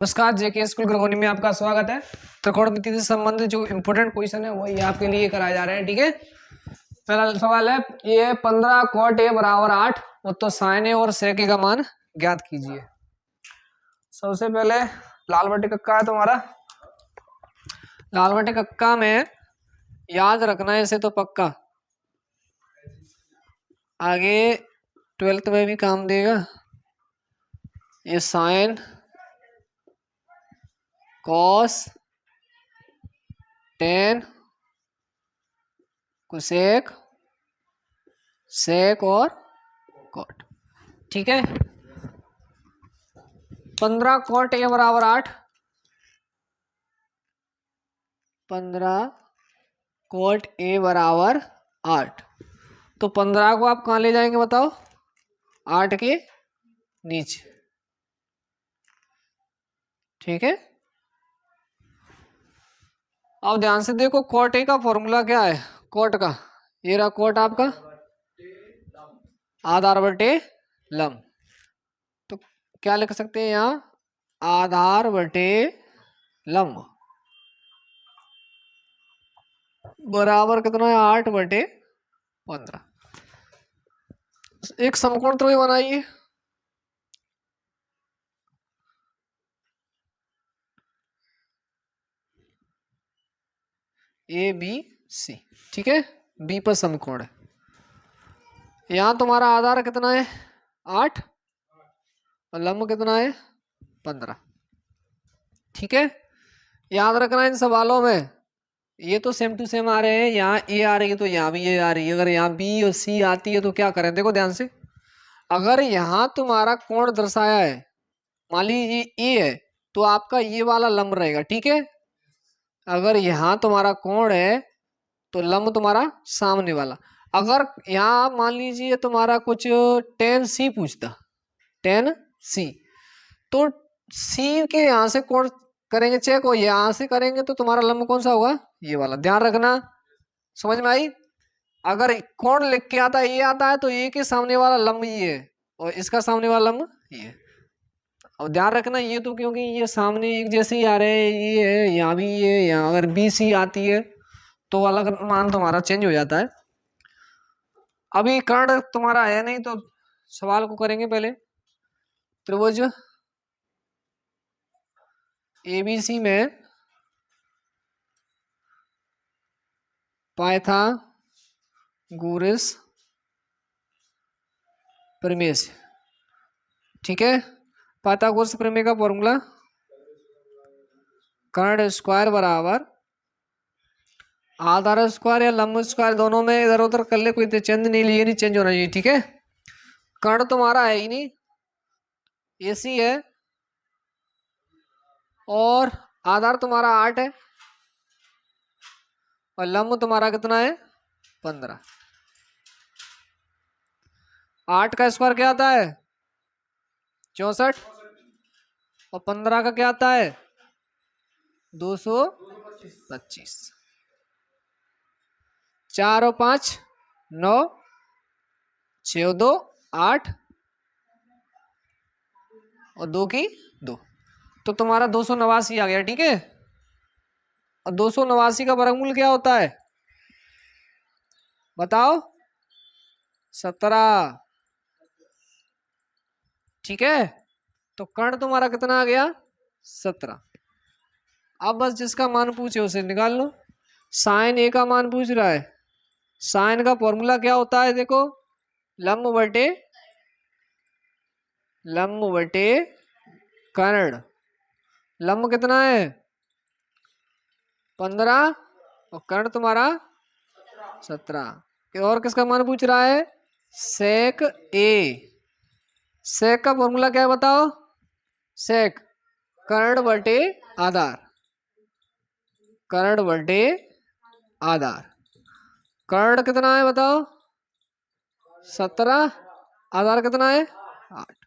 नमस्कार, जेके स्कूल ग्रहोनी में आपका स्वागत है। त्रिकोणमिति से संबंधित जो इम्पोर्टेंट क्वेश्चन है वही आपके लिए कराए जा रहे हैं। ठीक है, पहला सवाल है ये 15 cot a बराबर 8 तो साइन ए और sec a का मान ज्ञात कीजिए। सबसे पहले लाल बटे कक्का है तुम्हारा। लाल बटे कक्का में याद रखना है इसे तो पक्का, आगे 12th में भी काम देगा। ये sine cos tan cosec sec और कॉट। ठीक है, 15 cot a बराबर 8, 15 cot a बराबर 8 तो 15 को आप कहाँ ले जाएंगे बताओ? 8 के नीचे। ठीक है, अब ध्यान से देखो cot a का फॉर्मूला क्या है। cot का ये रहा cot आपका आधार बटे लंब, तो क्या लिख सकते हैं यहाँ? आधार बटे लंब बराबर कितना है? 8 बटे 15। एक समकोण त्रिभुज बनाइए। A B C. ठीक है, बी पर समकोण है। यहाँ तुम्हारा आधार कितना है? 8 और लंब कितना है? 15। ठीक है, याद रखना इन सवालों में ये तो सेम टू सेम आ रहे हैं। यहाँ ए आ रही है तो यहाँ भी ए आ रही है। अगर यहाँ बी और सी आती है तो क्या करें? देखो ध्यान से, अगर यहाँ तुम्हारा कोण दर्शाया है, मान लीजिए ए है, तो आपका ये वाला लंब रहेगा। ठीक है, अगर यहाँ तुम्हारा कोण है तो लंब तुम्हारा सामने वाला। अगर यहाँ मान लीजिए तुम्हारा कुछ टेन सी पूछता, टेन सी, तो सी के यहाँ से कोण करेंगे चेक, और यहाँ से करेंगे तो तुम्हारा लंब कौन सा होगा? ये वाला। ध्यान रखना, समझ में आई? अगर कोण लिख के आता है ये आता है तो ये के सामने वाला लंब ये है और इसका सामने वाला लंब ये है। अब ध्यान रखना ये तो क्योंकि ये सामने एक जैसे ही आ रहे हैं, ये है, यहाँ भी ये, यहाँ अगर बी सी आती है तो अलग मान तुम्हारा चेंज हो जाता है। अभी कर्ण तुम्हारा है नहीं तो सवाल को करेंगे पहले। त्रिभुज एबीसी में पाइथागोरस प्रमेय से। ठीक है, पाइथागोरस प्रमेय का फॉर्मूला कर्ण स्क्वायर बराबर आधार स्क्वायर या लंब स्क्वायर, दोनों में इधर उधर कर ले, कोई चेंज नहीं, लिए नहीं चेंज होना चाहिए। ठीक है, कर्ण तुम्हारा है ही नहीं, एसी है और आधार तुम्हारा 8 है और लंब तुम्हारा कितना है? 15। 8 का स्क्वायर क्या आता है? 64 और 15 का क्या आता है? 225। 4 और 5 9, 6 और 2 8 और 2 की 2, तो तुम्हारा 289 आ गया। ठीक है, और 289 का वर्गमूल क्या होता है बताओ? 17। ठीक है, तो कर्ण तुम्हारा कितना आ गया? 17। अब बस जिसका मान पूछे उसे निकाल लो। साइन ए का मान पूछ रहा है, साइन का फॉर्मूला क्या होता है? देखो, लंब बटे कर्ण। लंब कितना है? 15 और कर्ण तुम्हारा 17। और किसका मान पूछ रहा है? सेक ए। सेक का फॉर्मूला क्या है बताओ? सेक कर्ण बटे आधार, कर्ण बटे आधार। कर्ण कितना है बताओ? 17, आधार कितना है? 8।